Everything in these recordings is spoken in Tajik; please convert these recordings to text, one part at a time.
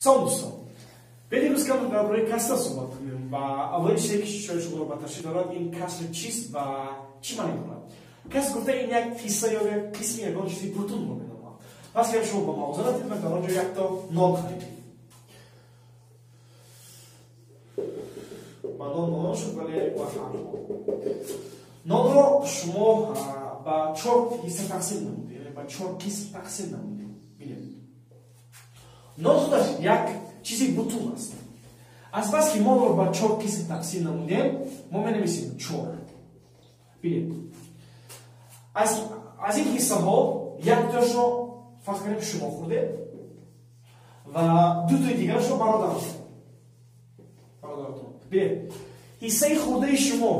Салом дӯстон, беди рӯз кам дар бораи касра суҳбат кунем ва аввалин чизе ки шумо ба ташкил дорад ин каср чист ва чӣ маъне дорад. Каср гуфта ин як ҳисса ё як қисми ягон чизи бутунро меномад. Пас ягар шумо ба мувозанат кунед дар он ҷо якто нон харидед. Ба нон шуд вале ба ҳар нонро шумо ба 4 ҳисса тақсим намудед, яъне ба 4 қисм тақсим намудед. Бинед. Нон худаш як чизи бутун аст. Азбаски моро ба 4 қисм тақсим намудем, мо менависем 4. Бинед. Аз ин ҳиссаҳо яктоашро фарз кунем шумо хӯрдед ва дутои дигарашро бародаратон. Бинед. ҳиссаи хӯрдаи шумо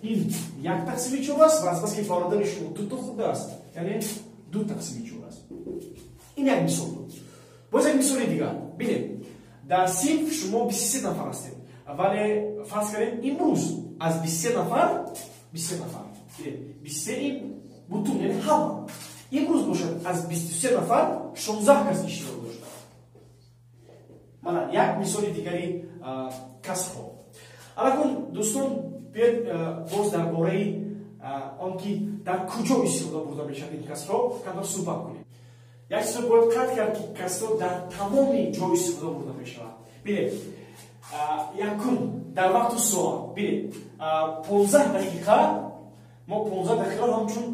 ин 1 тақсими 4 аст ва азбаски бародари шумо дуто хӯрдааст, яъне 2 тақсими 4 аст. Ин як мисол буд. Боз як мисоли дигар. Бинед. Дар синф шумо 23 нафар ҳастед. Вале фарз кунем имрӯз аз 23 нафар, бинед. 23 ин бутун, яъне ҳама. Имрӯз бошад аз 23 нафар 16 кас иштирок доштанд. Мана як мисоли дигари касрҳо. Алакун дӯстон, биёед боз дар бораи он ки дар куҷо истифода бурда мешавад ин касрҳо камтар суҳбат кунем. Як чиз бояд қатъ кард ки касрҳо дар тамоми ҷо истифода бурда мешавад. Бинед, якум дар вақту суол. Бинед, 15 дақиқа, мо 15 дақиқа ҳамчун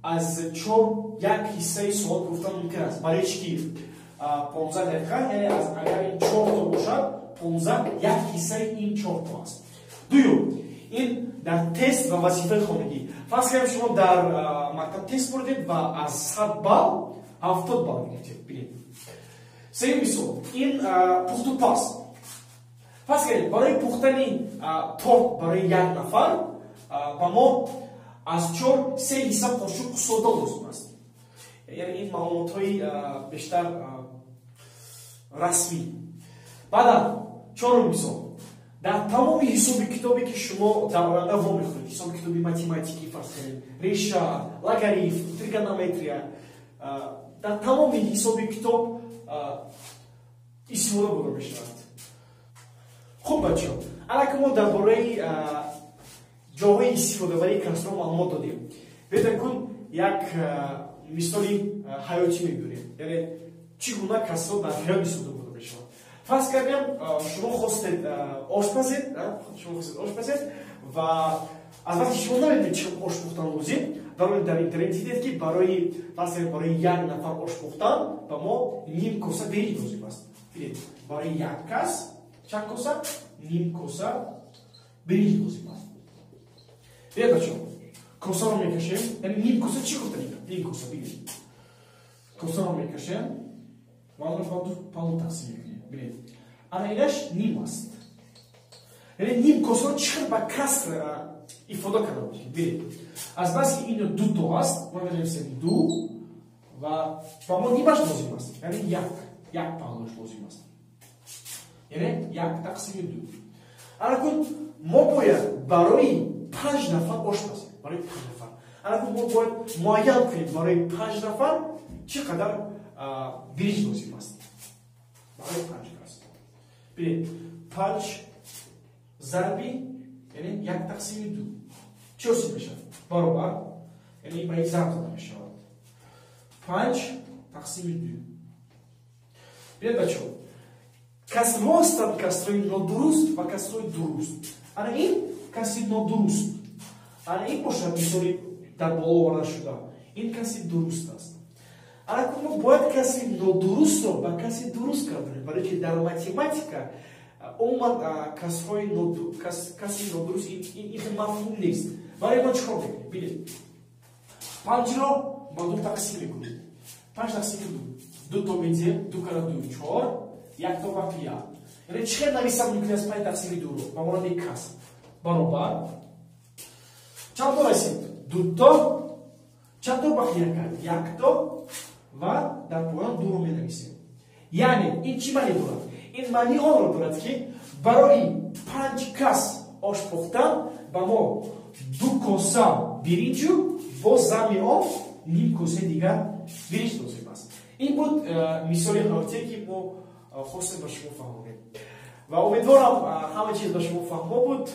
аз 4 як ҳиссаи суол гуфтан мумкин аст. Барои чӣ ки 15 дақиқа, яъне агар ин 4 то бошад, 15 як ҳиссаи ин 4 то аст. Дуюм, ин дар тест ва вазифаи хонагӣ. Фарз кунем шумо дар мактаб тест бурдед ва аз 100 балл 70 балл гирифтед. Бинед. Сеюм мисол, ин пухтупаз. Фарз кунем барои пухтани торт барои як нафар ба мо аз 4 3 ҳисса қошуқ сода лозим аст. Яъне ин маълумотҳои бештар расмӣ. Баъдам чорум мисол, дар тамоми ҳисоби китобе ки шумо дар оянда вомехӯред, ҳисоби китоби математикӣ, фарз кунем реша, логарифм, тригонометрия, дар тамоми ҳисоби китоб истифода бурда мешавад. Хуб бачаҳо, аллакай мо дар бораи ҷоҳои истифодаварии касрҳо маълумот додем. Беда кун як мисоли ҳаётӣ мебурем, яъне чӣ гуна касрҳо дар ҳаёт истифода бурда мешавад. Фарз кардем шумо хостед ошпазед ва аз вақти шумо намедонед чӣ ош пухтан лозим, дар интернет дидед ки барои фарз кардем барои як нафар ош пухтан ба мо ним коса биринҷ лозим аст. Бинед, барои як кас чанд коса? Ним коса биринҷ лозим аст. Бинед бачаҳо, косаро мекашем, яъне ним коса чӣ гуфта мегӯям? Ним коса, бинед. Косаро мекашем ва онро ба ду палло тақсим мекунем. Бинед, ана инаш ним аст. Яъне ним косаро чӣ ба каср ифода карда бошем. Бинед, азбаски ино дуто аст, мо менависем ду ва ба мо нимаш лозим аст, яъне як паллош лозим аст. Яъне як тақсими ду. Алакун мо бояд барои 5 нафар ошпазем, барои 5 нафар. Алакун мо бояд муайян кунем барои 5 нафар чӣ қадар биринҷ лозим аст. Барои 5 кас. Бинед, 5 зарби, яъне як тақсими ду. Чӣ ҳосил мешавад? Баробар, яъне ба ин зарб зада мешавад. 5 тақсими ду. Бинед бачаҳо, касрҳо ҳастанд, касрҳои нодуруст ва касрҳои дуруст. Ана ин касри нодуруст. Ана ин бошад мисоли дар боло оварда шуда. Ин касри дуруст аст. Алакун мо бояд касри нодурустро ба касри дуруст гардонем, барои ки дар математика умуман касри нодуруст ин мафҳум нест. Барои мо чӣ кор мекунем? Бинед, 5ро ба 2 тақсим мекунем. 5 тақсими 2. 2 то медиҳем, 2 кара 2 4, 1 то бахти 1. Яъне чӣ хел нависам мумкин аст 5 тақсими 2ро ба монанди кас. Баробар чанд то расид? 2 то, чанд то бахти 1 то ва дар поён 2ро менависем. Яъне ин чӣ маъне дорад? Ин маъни онро дорад ки барои 5 кас ош пухтан ба мо 2 коса биринҷу бо замми он ним косаи дигар биринҷ лозим аст. Ин буд мисоли ҳаётие ки мо خاصه به شما فهمونید و امیدوارم همه چیز به شما فهمو بود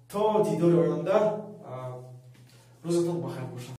تا دیدار آینده روزتون بخیر باشه.